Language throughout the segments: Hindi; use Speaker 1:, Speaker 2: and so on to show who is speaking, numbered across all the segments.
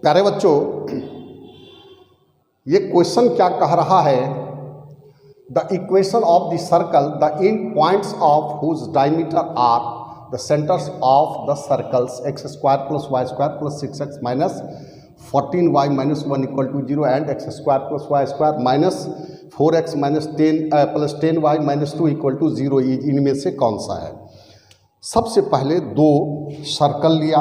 Speaker 1: प्यारे बच्चों, ये क्वेश्चन क्या कह रहा है? The equation of the circle the end points of whose diameter are the centres of the circles x square plus y square plus 6x minus 14y minus 1 equal to 0 and x square plus y square minus 4x minus 10 plus 10y minus 2 equal to 0 इनमें से कौन सा है? सबसे पहले दो सर्कल लिया,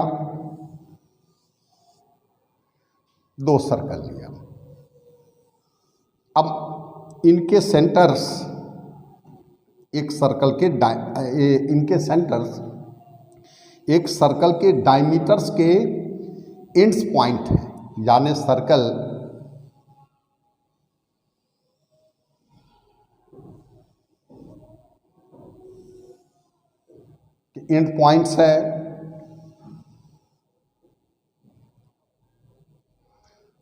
Speaker 1: अब इनके सेंटर्स एक सर्कल के डायमीटर्स के एंड्स पॉइंट है, यानी सर्कल के एंड पॉइंट्स है।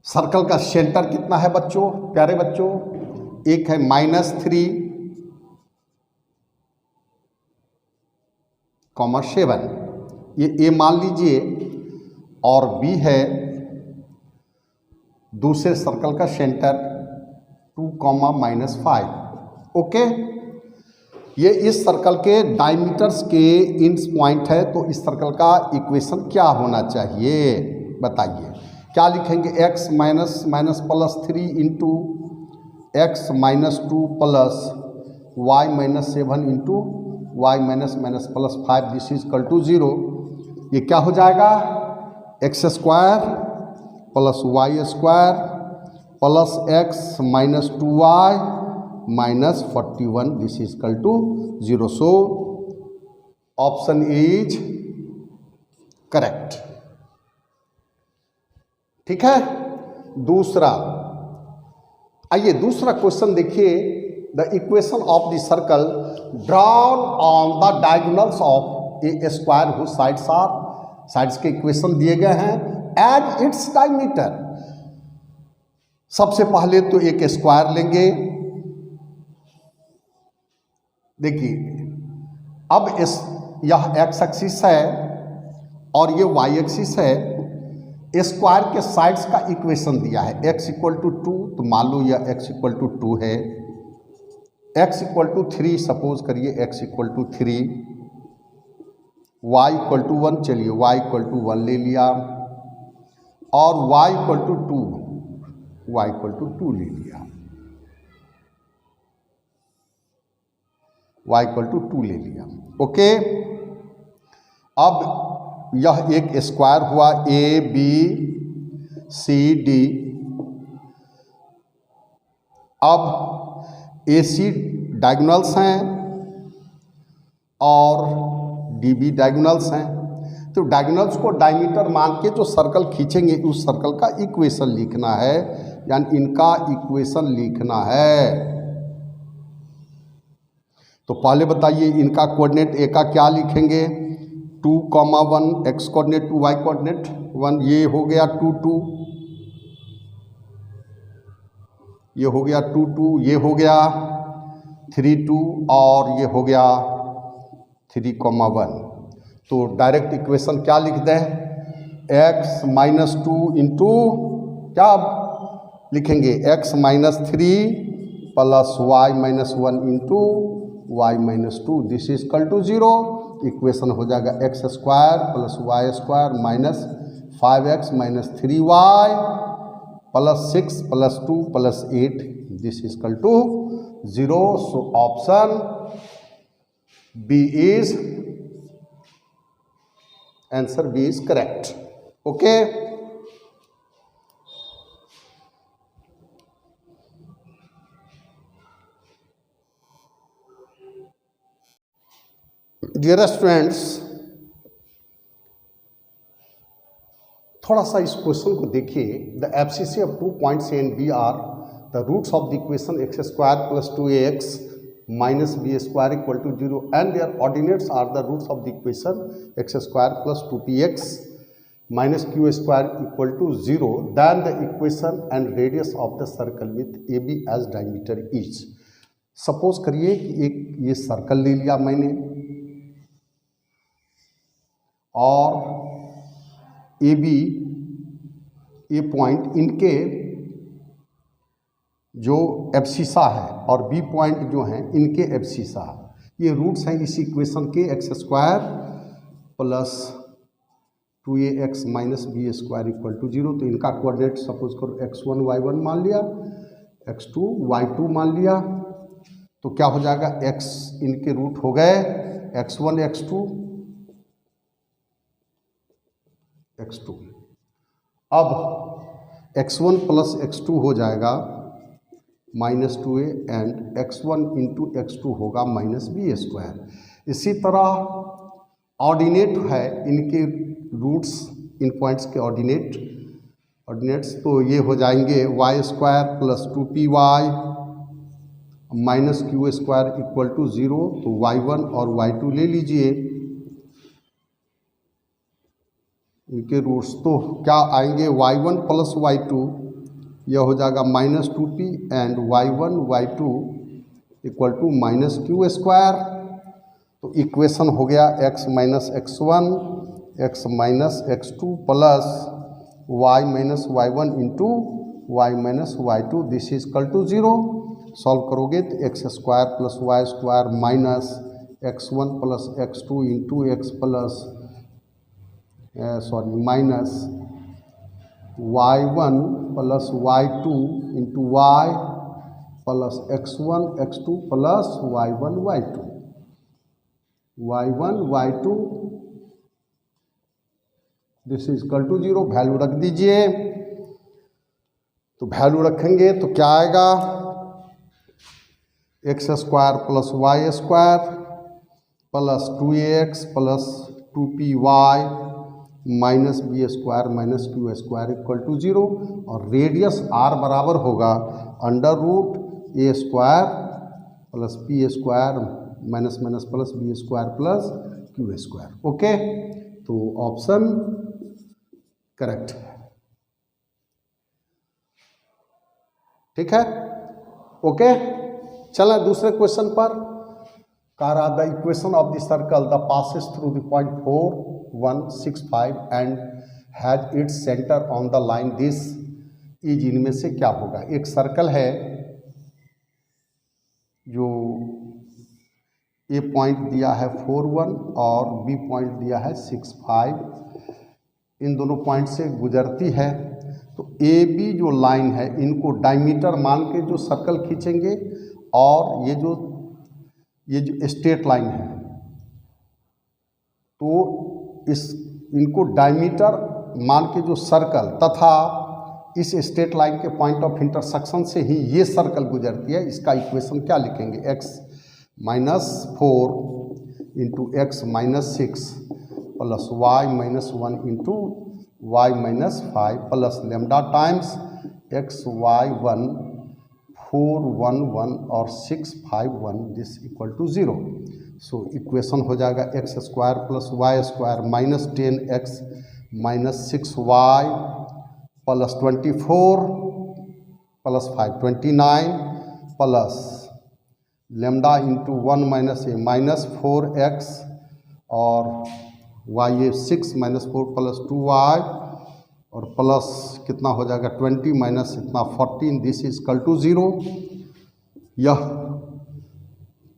Speaker 1: सर्कल का सेंटर कितना है बच्चों, प्यारे बच्चों? एक है -3, 7 ये ए मान लीजिए, और बी है दूसरे सर्कल का सेंटर 2, -5। ओके, ये इस सर्कल के डायमीटर्स के एंड्स पॉइंट है, तो इस सर्कल का इक्वेशन क्या होना चाहिए बताइए? क्या लिखेंगे? x minus plus 3 into x minus 2 plus y minus 7 into y minus plus 5 this is equal to 0। ये क्या हो जाएगा? X square plus y square plus x minus 2y minus 41 this is equal to 0। So option is correct. ठीक है। दूसरा, आइए दूसरा क्वेश्चन देखिए। The equation of the circle drawn on the diagonals of a square whose sides are, sides के इक्वेशन दिए गए हैं एट इट्स डायमीटर। सबसे पहले तो एक स्क्वायर लेंगे, देखिए अब यह एक्स एक्सिस है और ये वाई एक्सिस है। स्क्वायर के साइड्स का इक्वेशन दिया है x इक्वल टू 2, तो मान लो यह x इक्वल टू 2 है, x इक्वल टू 3 सपोज करिए x equal to 3, y equal to 1, चलिए y इक्वल टू 1 ले लिया, और y इक्वल टू 2 ले लिया, y इक्वल टू 2 ले लिया। ओके, अब यह एक स्क्वायर हुआ ए बी सी डी। अब ए सी डायगोनल्स हैं और डी बी डायगोनल्स हैं, तो डायगोनल्स को डायमीटर मान के जो सर्कल खींचेंगे उस सर्कल का इक्वेशन लिखना है, यानी इनका इक्वेशन लिखना है। तो पहले बताइए इनका कोऑर्डिनेट ए का क्या लिखेंगे? 2, 1 x कोऑर्डिनेट 2 y कोऑर्डिनेट 1, ये हो गया 2, 2, ये हो गया 2, 2, ये हो गया 3, 2, और ये हो गया 3, 1। तो डायरेक्ट इक्वेशन क्या लिख दें? x माइनस 2 इंटू क्या लिखेंगे? x minus 3 plus y minus 1 into y minus 2 this is equal to 0। Equation हो जाएगा x square plus y square minus 5x minus 3y plus 6 plus 2 plus 8 this is equal to 0। So option B is answer B is correct. Okay, dear students, थोड़ा सा इस क्वेश्चन को देखिए। The abscissae of 2 points A and B are the roots of the equation x square plus 2ax minus b square equal to 0 and their ordinates are the roots of the equation x square plus 2px minus q square equal to 0, then the equation and radius of the circle with A B as diameter is. Suppose करिए कि एक ये सर्कल ले लिया मैंने और ए ए पॉइंट इनके जो एब्सिसा है और बी पॉइंट जो हैं इनके एब्सिसा, ये रूट्स हैं इस इक्वेशन के x square plus 2ax minus b square equal to 0। तो इनका कोऑर्डिनेट सपोज करो x1 y1 मान लिया, x2 y2 मान लिया, तो क्या हो जाएगा x इनके रूट हो गए x1 x2 x2। अब x1 प्लस x2 हो जाएगा -2a and x1 into x2 होगा माइनस बी स्क्वायर। इसी तरह ऑर्डिनेट है इनके रूट्स, इन पॉइंट्स के ऑर्डिनेट्स तो ये हो जाएंगे y square plus 2py minus q square equal to 0। तो y1 और y2 ले लीजिए इनके रूट्स, तो क्या आएंगे y1 प्लस y2 यह हो जाएगा -2p and y1 y2 equal to minus q square. तो इक्वेशन हो गया x minus x1 x minus x2 plus y minus y1 into y minus y2 this is equal to 0। Solve करोगे तो x square plus y square minus x1 plus x2 into x plus minus y1 plus y2 into y plus x1 x2 plus y1 y2 this is equal to 0। Value रख दीजिए, तो वैल्यू रखेंगे तो क्या आएगा x square plus y square plus 2ax plus 2py minus b square minus q square equal to 0। और रेडियस r बराबर होगा under root a square plus p square minus minus plus b square plus q square. Okay, तो ऑप्शन करेक्ट है। ठीक है, ओके। चला दूसरे क्वेश्चन पर। कह रहा the equation of the circle the passes through the point 4 1 6 5 and has its centre on the line this is, इनमें से क्या होगा। एक सर्कल है जो ए पॉइंट दिया है 4 1 और बी पॉइंट दिया है 6 5, इन दोनों पॉइंट से गुजरती है। तो ए बी जो लाइन है इनको डायमीटर मान के जो सर्कल खींचेंगे और ये जो स्ट्रेट लाइन है तो इनको डायमीटर मान के जो सर्कल तथा इस स्ट्रेट लाइन के पॉइंट ऑफ इंटरसेक्शन से ही ये सर्कल गुजरती है। इसका इक्वेशन क्या लिखेंगे, x minus 4 into x minus 6 plus y minus 1 into y minus 5 plus lambda times x y1 4 1 1 और 6 5 1 this equal to 0। So equation हो जाएगा x square plus y square minus 10x minus 6y plus 24 plus 5 29 plus lambda into 1 minus a minus 4x और वाई ए 6 माइनस 4 प्लस 2y और प्लस कितना हो जाएगा 20 माइनस इतना 14 दिस इज इक्वल टू 0। यह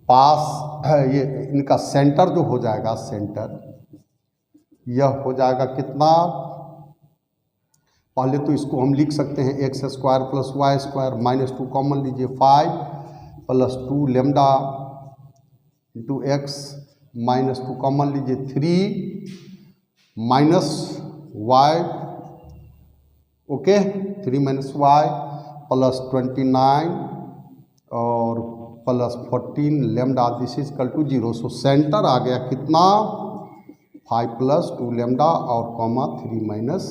Speaker 1: पास ये इनका सेंटर जो हो जाएगा, सेंटर यह हो जाएगा कितना, पहले तो इसको हम लिख सकते हैं x square plus y square minus 2 common लीजिए 5 plus 2 lambda into x minus 2 common लीजिए 3 minus y, okay 3 minus y plus 29 और plus 14 lambda this is equal to 0। So centre आ गया कितना 5 प्लस 2 लेमडा और कॉमा 3 माइनस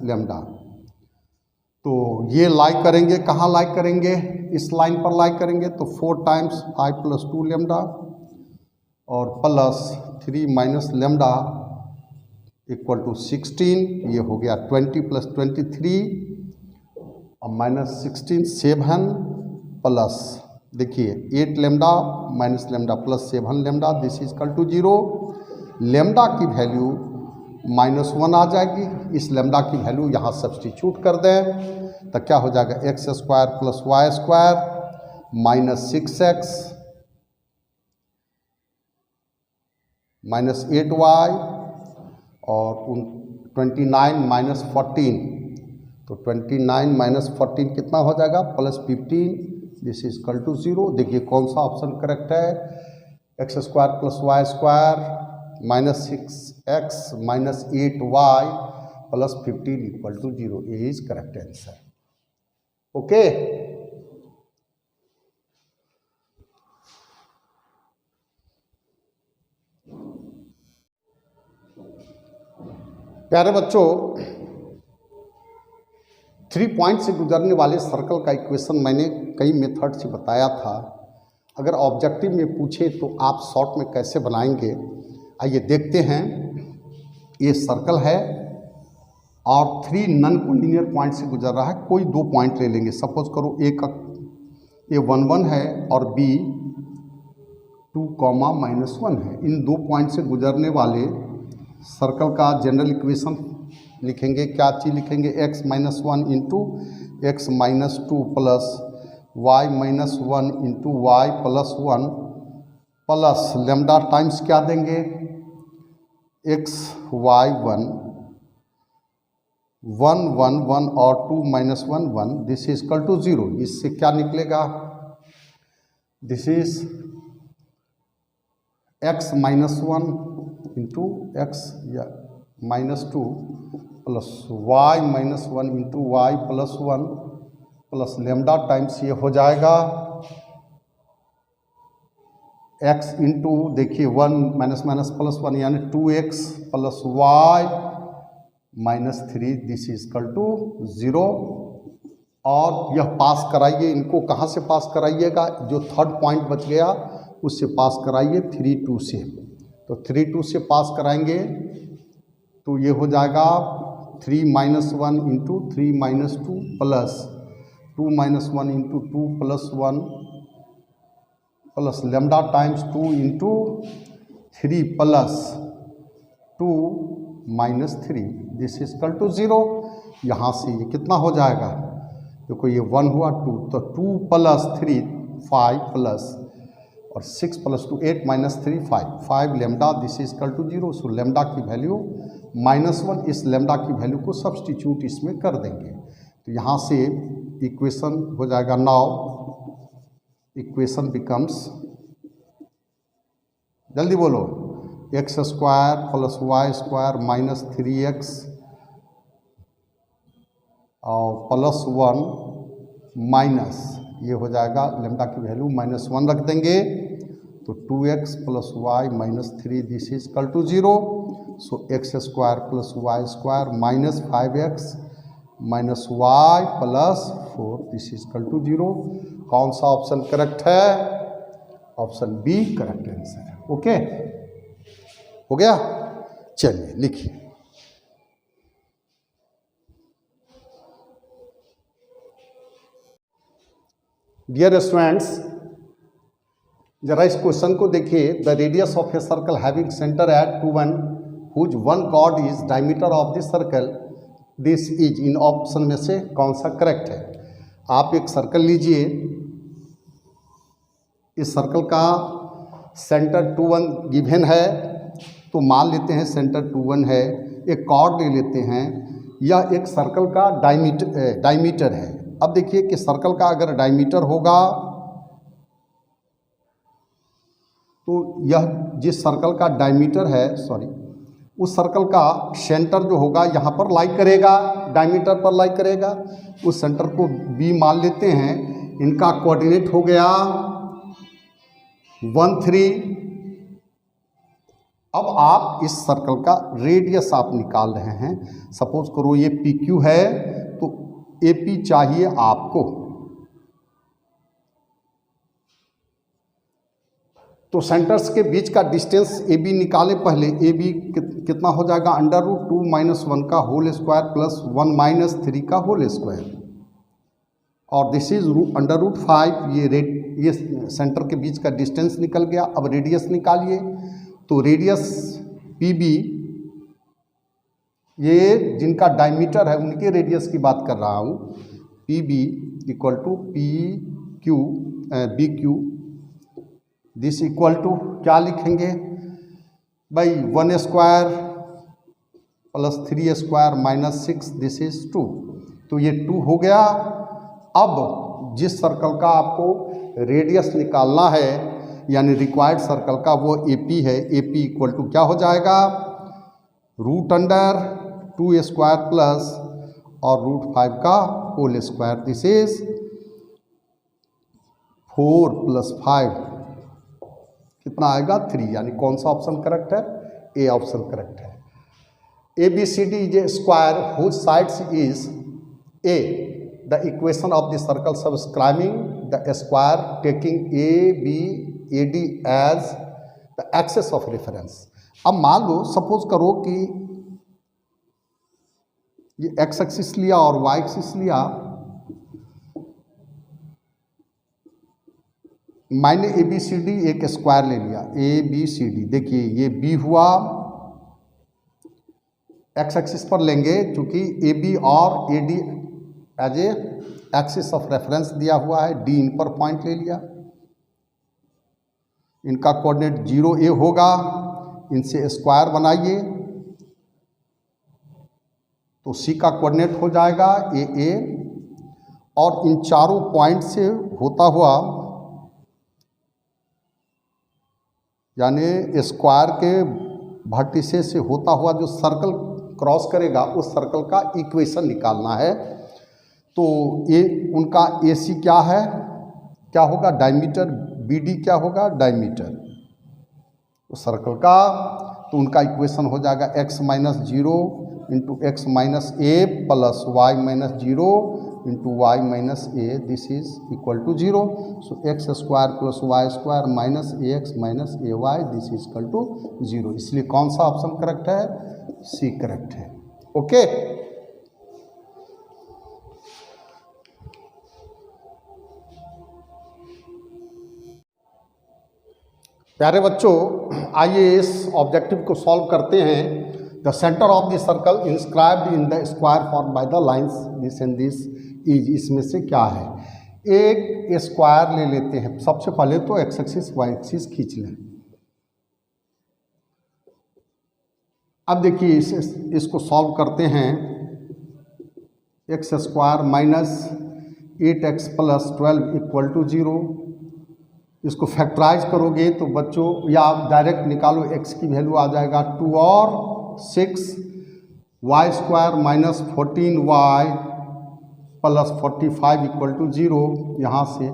Speaker 1: लेमडा। तो ये लाई करेंगे, कहाँ लाई करेंगे, इस लाइन पर लाई करेंगे तो 4 टाइम्स 5 प्लस 2 लेमडा और plus 3 minus lambda equal to 16। ये हो गया 20 प्लस 23 और माइनस 16 7 प्लस देखिए 8 lambda minus lambda plus 7 lambda this is equal to 0। Lambda की वैल्यू -1 आ जाएगी। इस लेमडा की वैल्यू यहाँ सब्सटीट्यूट कर दें तो क्या हो जाएगा, x square plus y square -6x -8y और 29 - 14, तो 29 - 14 कितना हो जाएगा, +15। This is equal to 0। देखिए कौन सा ऑप्शन करेक्ट है, x square plus y square -6x -8y plus 15 equal to 0 is correct answer. Okay, प्यारे बच्चों, 3 पॉइंट से गुजरने वाले सर्कल का इक्वेशन मैंने कई मेथड से बताया था। अगर ऑब्जेक्टिव में पूछे तो आप शॉर्ट में कैसे बनाएंगे, आइए देखते हैं। ये सर्कल है और 3 नॉन कोलिनियर पॉइंट से गुजर रहा है। कोई 2 पॉइंट ले लेंगे, सपोज करो ए का ये 1 1 है और बी 2, -1 है। इन 2 पॉइंट से गुजरने वाले सर्कल का जनरल इक्वेशन लिखेंगे। क्या चीज़ लिखेंगे, x - 1 into x - 2 plus y - 1 into y plus 1 plus lambda times क्या देंगे, x y 1 1 1 1 और 2 - 1 1, दिस इज इक्वल टू 0। इससे क्या निकलेगा, this is x - 1 into x -2 plus y - 1 into y plus 1 plus lambda times ये हो जाएगा x इंटू, देखिए 1 माइनस प्लस 1 यानी 2x plus y -3, this is equal to 0। और यह पास कराइए, इनको कहाँ से पास कराइएगा, जो थर्ड पॉइंट बच गया उससे पास कराइए 3 2 से। तो 3 2 से पास कराएंगे तो ये हो जाएगा 3 - 1 इंटू 3 - 2 प्लस 2 - 1 into 2 plus 1 plus lambda times 2 into 3 plus 2 - 3, this is equal to 0। यहाँ से ये कितना हो जाएगा, देखो ये 1 हुआ 2, तो 2 प्लस 3 5 प्लस और 6 plus 2 8 -3 5 lambda, this is equal to 0। So lambda की वैल्यू -1, इस लेमडा की वैल्यू को सब्सटीट्यूट इसमें कर देंगे तो यहाँ से इक्वेशन हो जाएगा। नाउ इक्वेशन बिकम्स, जल्दी बोलो, x square plus y square -3x और प्लस 1 माइनस, ये हो जाएगा लेमडा की वैल्यू -1 रख देंगे तो 2x plus y -3, this is equal to 0। So x square plus y square -5x -y plus 4, this is equal to 0। कौन सा ऑप्शन करेक्ट है, ऑप्शन बी करेक्ट आंसर है। ओके, हो गया, चलिए लिखिए। डियर स्टूडेंट्स, जरा इस क्वेश्चन को देखिए। The radius of a circle having centre at 2 1 whose 1 chord is diameter of this circle, this is, इन ऑप्शन में से कौन सा करेक्ट है। आप एक सर्कल लीजिए, इस सर्कल का सेंटर 2 1 गिवन है, तो मान लेते हैं सेंटर 2 1 है। एक कॉर्ड ले लेते हैं, यह एक सर्कल का डायमीटर है। अब देखिए कि सर्कल का अगर डायमीटर होगा तो यह जिस सर्कल का डायमीटर है, सॉरी, उस सर्कल का सेंटर जो होगा यहाँ पर लाई करेगा, डायमीटर पर लाई करेगा। उस सेंटर को बी मान लेते हैं। इनका कोऑर्डिनेट हो गया 1 3। अब आप इस सर्कल का रेडियस आप निकाल रहे हैं। सपोज करो ये पी क्यू है तो ए पी चाहिए आपको, तो सेंटर्स के बीच का डिस्टेंस ए बी निकाले पहले। ए बी कितना हो जाएगा, √2 - 1 का होल स्क्वायर प्लस 1 - 3 का होल स्क्वायर, और दिस इज √5। ये सेंटर के बीच का डिस्टेंस निकल गया। अब रेडियस निकालिए, तो रेडियस पी बी ये जिनका डायमीटर है उनके रेडियस की बात कर रहा हूँ। P B equal to P Q B Q, this equal to क्या लिखेंगे भाई 1 square plus 3 square minus 6, this is 2। तो ये 2 हो गया। अब जिस सर्कल का आपको रेडियस निकालना है यानी रिक्वायर्ड सर्कल का वो ए पी है। ए पी इक्वल टू क्या हो जाएगा, रूट अंडर 2 स्क्वायर प्लस और रूट 5 का whole square, this is 4 plus 5 कितना आएगा 3। यानी कौन सा ऑप्शन करेक्ट है, ए ऑप्शन करेक्ट है। A B C D is a square whose sides is a, the equation of the circle subscribing the square taking A B A D as the axes of reference. अब मान लो सपोज करो कि ये एक्स एक्सिस लिया और वाई एक्सिस लिया, मैंने ए बी सी डी एक स्क्वायर ले लिया, ए बी सी डी। देखिए ये बी हुआ, एक्स एक्सिस पर लेंगे क्योंकि ए बी और A D as a axis of reference दिया हुआ है, डी इन पर पॉइंट ले लिया, इनका कोऑर्डिनेट 0 ए होगा, इनसे स्क्वायर बनाइए तो सी का कोऑर्डिनेट हो जाएगा ए और इन चारों पॉइंट से होता हुआ यानी स्क्वायर के वर्टिसेस से होता हुआ जो सर्कल क्रॉस करेगा उस सर्कल का इक्वेशन निकालना है। तो ये उनका ए सी क्या है, क्या होगा डायमीटर, बी डी क्या होगा डायमीटर उस सर्कल का। तो उनका इक्वेशन हो जाएगा x minus 0 into x minus a plus y minus 0 into y minus a, this is equal to 0। So x square plus y square minus a x minus a y, this is equal to 0। इसलिए कौन सा ऑप्शन करेक्ट है, सी करेक्ट है। ओके प्यारे बच्चों, आइए इस ऑब्जेक्टिव को सॉल्व करते हैं। The centre of the circle inscribed in the square form by the lines this and this is, इसमें से क्या है। एक स्क्वायर ले लेते हैं, सबसे पहले तो एक्स एक्सिस वाई एक्सिस खींच लें। अब देखिए इसको सॉल्व करते हैं। X square minus 8x plus 12 equal to 0। इसको फैक्टराइज करोगे तो बच्चों या आप डायरेक्ट निकालो, x की वैल्यू आ जाएगा 2 और 6, y square minus 14y plus 45 equal to 0। यहाँ से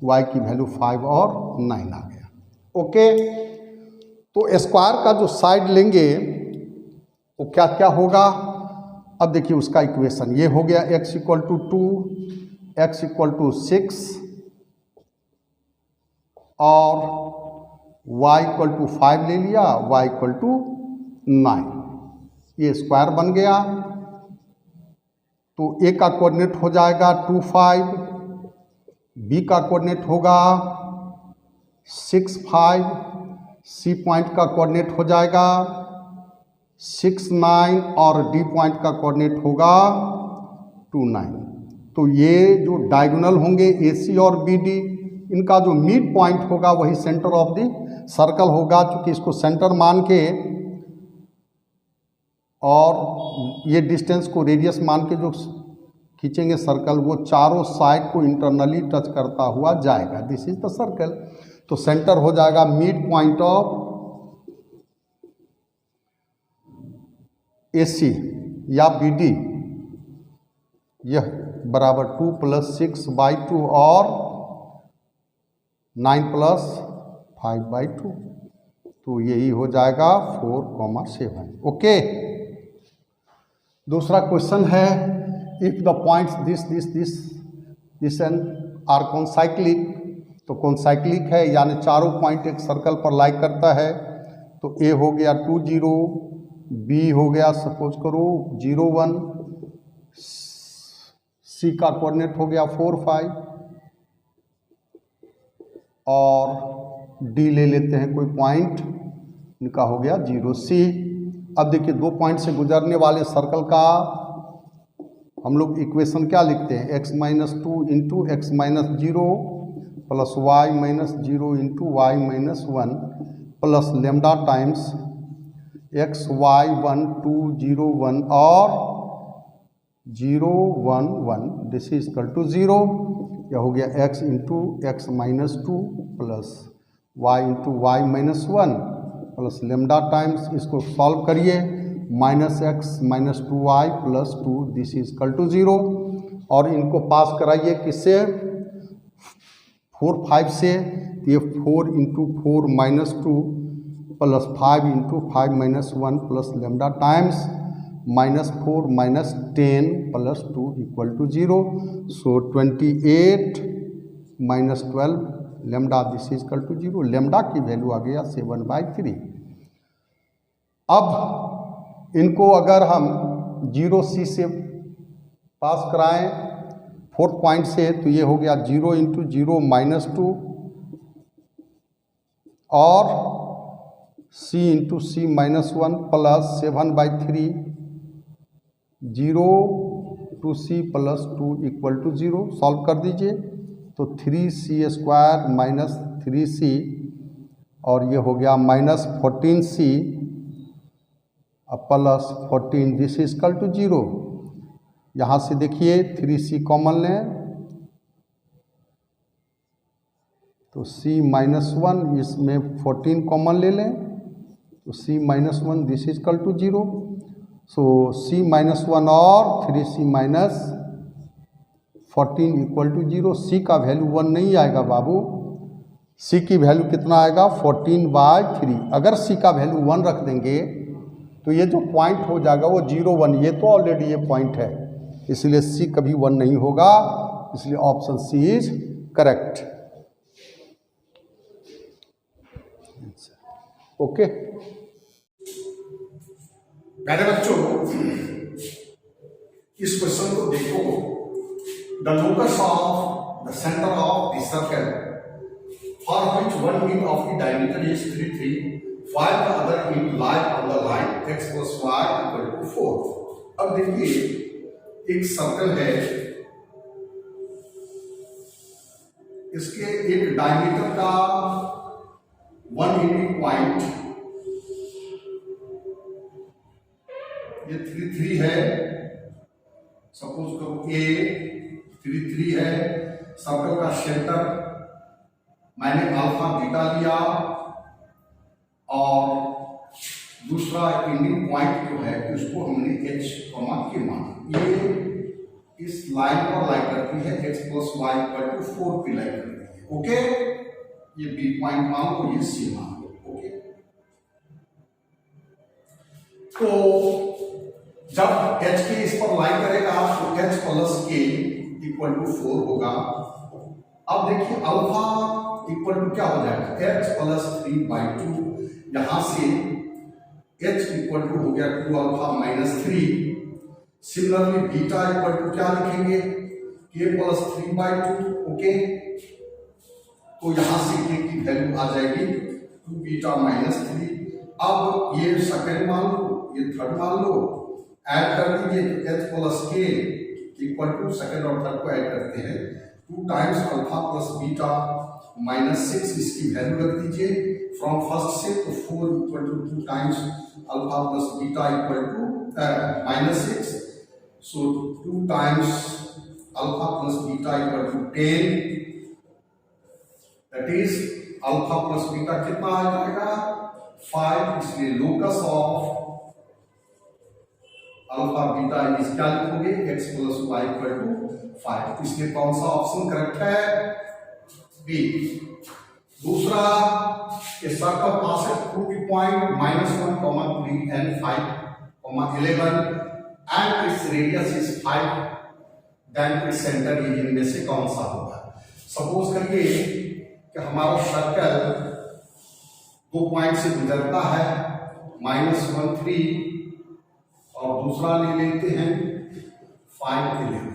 Speaker 1: y की वैल्यू 5 और 9 आ गया। ओके, तो स्क्वायर का जो साइड लेंगे वो क्या क्या होगा। अब देखिए उसका इक्वेशन ये हो गया x equal to 2, x equal to 6 और y इक्वल टू 5 ले लिया, y इक्वल टू 9, ये स्क्वायर बन गया। तो a का कोऑर्डिनेट हो जाएगा 2 5, b का कोऑर्डिनेट होगा 6 5, c पॉइंट का कोऑर्डिनेट हो जाएगा 6 9 और d पॉइंट का कोऑर्डिनेट होगा 2 9। तो ये जो डायगोनल होंगे AC और BD, इनका जो मिड पॉइंट होगा वही सेंटर ऑफ द सर्कल होगा। क्योंकि इसको सेंटर मान के और ये डिस्टेंस को रेडियस मान के जो खींचेंगे सर्कल, वो चारों साइड को इंटरनली टच करता हुआ जाएगा, दिस इज द सर्कल। तो सेंटर हो जाएगा मिड पॉइंट ऑफ AC या BD, यह बराबर 2 प्लस 6/2 और 9 प्लस 5/2, तो यही हो जाएगा 4,7। ओके, दूसरा क्वेश्चन है if the points this and are concyclic. तो कॉन्साइक्लिक है यानी चारों पॉइंट एक सर्कल पर लाई करता है। तो A हो गया 2 0, B हो गया सपोज करो 0 1, C का कोऑर्डिनेट हो गया 4 5 और D ले लेते हैं कोई पॉइंट, इनका हो गया 0 C। अब देखिए 2 पॉइंट से गुजरने वाले सर्कल का हम लोग इक्वेशन क्या लिखते हैं, x minus 2 into x minus 0 plus y minus 0 into y minus 1 plus lambda times x y 1 2 0 1 और 0 1 1 दिस इज इक्वल टू 0। यह हो गया x into x minus 2 plus y into y minus 1 plus lambda times, इसको सॉल्व करिए, minus x minus 2y plus 2 this is equal to 0। और इनको पास कराइए किससे, 4 5 से, तो ये 4 into 4 minus 2 plus 5 into 5 minus 1 plus lambda times minus 4 minus 10 plus 2 equal to 0। So 28 minus 12 lambda this is equal to 0। Lambda की वैल्यू आ गया 7/3। अब इनको अगर हम 0c से पास कराएं 4th पॉइंट से, तो ये हो गया 0 इंटू 0 माइनस 2 और c into c minus 1 plus 7/3 0 to c plus 2 equal to 0। Solve कर दीजिए तो 3c² माइनस 3c और ये हो गया minus 14c plus 14 this is equal to 0। यहाँ से देखिए 3c कॉमन लें तो c माइनस 1, इसमें 14 कॉमन ले लें तो c minus 1 this is equal to 0। So c minus 1 और 3c minus 14 equal to 0। c का वैल्यू 1 नहीं आएगा बाबू, c की वैल्यू कितना आएगा 14/3। अगर c का वैल्यू 1 रख देंगे तो ये जो पॉइंट हो जाएगा वो 0 1, ये तो ऑलरेडी ये पॉइंट है, इसलिए c कभी 1 नहीं होगा, इसलिए option C is correct. Okay
Speaker 2: प्यारे बच्चों, इस क्वेश्चन को देखो। The locus of the centre of the circle for which one mid of the diameter is 3 3, while the other end lie on the line x plus y equal to 4। अब देखिए एक सर्कल है, इसके एक डायमीटर का 1 यूनिट पॉइंट ये 3 3 है, सपोज करो a 3 3 है। सर्कल का सेंटर मैंने अल्फा बीटा लिया और दूसरा एंडिंग पॉइंट जो है उसको हमने h के माना। ये इस लाइन पर लाई करती है x plus y equal to 4 पे लाई करती है। ओके, ये b पॉइंट मान लो, ये c मान लो। ओके, तो जब h के इस पर लाई करेगा तो h plus k equal to 4 होगा। अब देखिए अल्फा इक्वल टू क्या हो जाएगा h प्लस 3/2। यहां से h इक्वल टू हो गया 2 alpha minus 3। Similarly beta equal to क्या लिखेंगे k प्लस 3/2। ओके, तो यहां से k की वैल्यू आ जाएगी 2 बीटा माइनस 3। अब ये सेकंड मान लो, ये थर्ड मान लो, ऐड कर दीजिए तो h plus k equal to second और थर्ड को ऐड करते हैं 2 times alpha plus beta minus 6, इसकी वैल्यू रख दीजिए फ्रॉम फर्स्ट से, तो 4 equal to 2 times alpha plus beta equal to minus 6। So 2 times alpha plus beta equal to 10, that is alpha plus beta कितना आ जाएगा 5। इसलिए locus of alpha beta is क्या लिखोगे x plus y equal to 5। इसलिए कौन सा ऑप्शन करेक्ट है, बी। दूसरा, इस circle pass through the point -1, 3 and 5, 11 and its radius is 5, then its center is इनमें से कौन सा होगा। सपोज करिए कि हमारा सर्कल 2 पॉइंट से गुजरता है, -1 3 और दूसरा ले लेते हैं 5 11।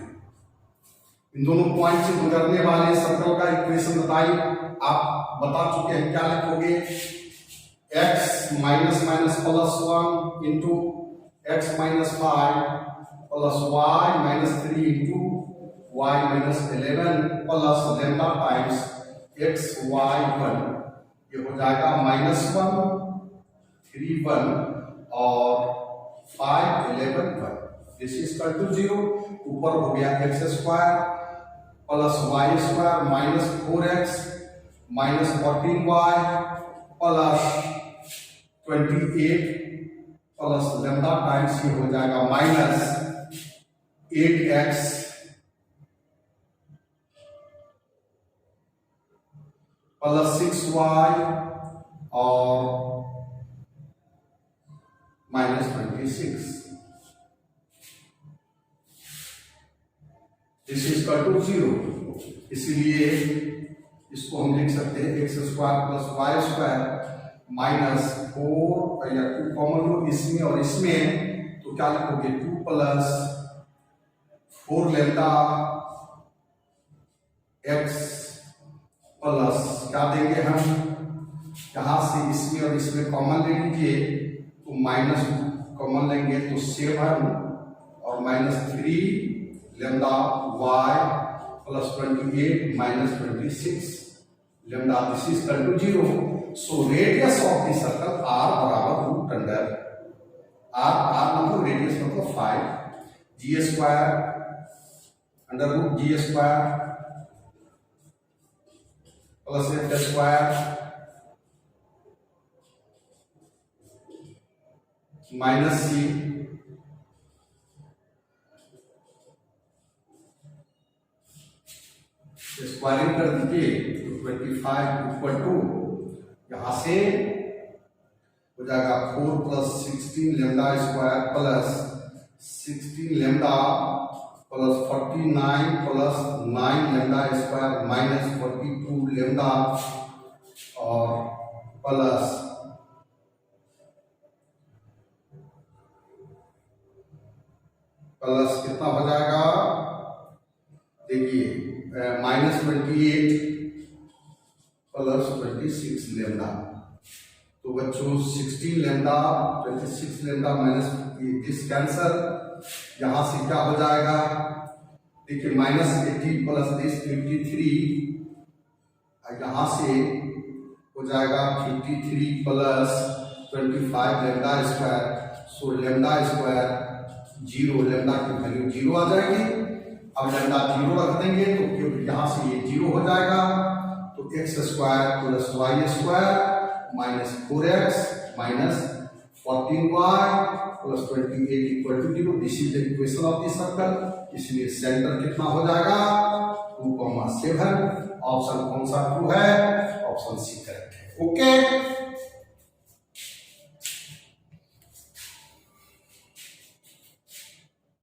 Speaker 2: इन दोनों पॉइंट से गुजरने वाले सर्कल का इक्वेशन बताइए। आप बता चुके हैं, क्या लिखोगे x minus minus plus 1 into x minus 5 plus y minus 3 into y minus 11 plus lambda times x y 1, ये हो जाएगा -1 3 1 और 5 11 1। This is equal to 0। ऊपर हो गया x स्क्वायर plus y square minus 4x minus 14y plus 28 plus lambda times ये हो जाएगा माइनस 8x प्लस 6y और minus 26। This is equal to 0। इसलिए इसको हम लिख सकते हैं x square plus y square minus 4 या 2 कॉमन लो इसमें और इसमें, तो क्या लिखोगे 2 प्लस 4 लेमडा एक्स प्लस क्या देंगे हम, यहां से इसमें और इसमें कॉमन ले लीजिए तो माइनस कॉमन लेंगे तो 7 और minus 3 lambda y plus 28 minus 26 lambda, this is equal to 0। So radius of the circle r बराबर रूट अंडर r मतलब रेडियस मतलब 5 g square under root g square plus f square minus c squaring कर दीजिए तो 25 इक्वल टू यहां से हो जाएगा 4 plus 16 lambda square plus 16 lambda plus 49 plus 9 lambda square minus 42 lambda और प्लस कितना हो जाएगा, देखिए माइनस 28 प्लस 26 लेमडा, तो बच्चों 16 lambda 26 lambda minus this cancer, यहां से क्या हो जाएगा, देखिए माइनस 80 प्लस दिस 53, यहां से हो जाएगा 53 plus 25 lambda square, so lambda square 0, lambda की वैल्यू 0 आ जाएगी। अब लेमडा 0 रख देंगे तो यहां से ये 0 हो जाएगा, तो x square plus y square minus 4x minus 14y plus 28 equal to 0। This is the equation of the circle. इसलिए सेंटर कितना हो जाएगा 2,7। ऑप्शन कौन सा 2 है, ऑप्शन सी करेक्ट है। ओके।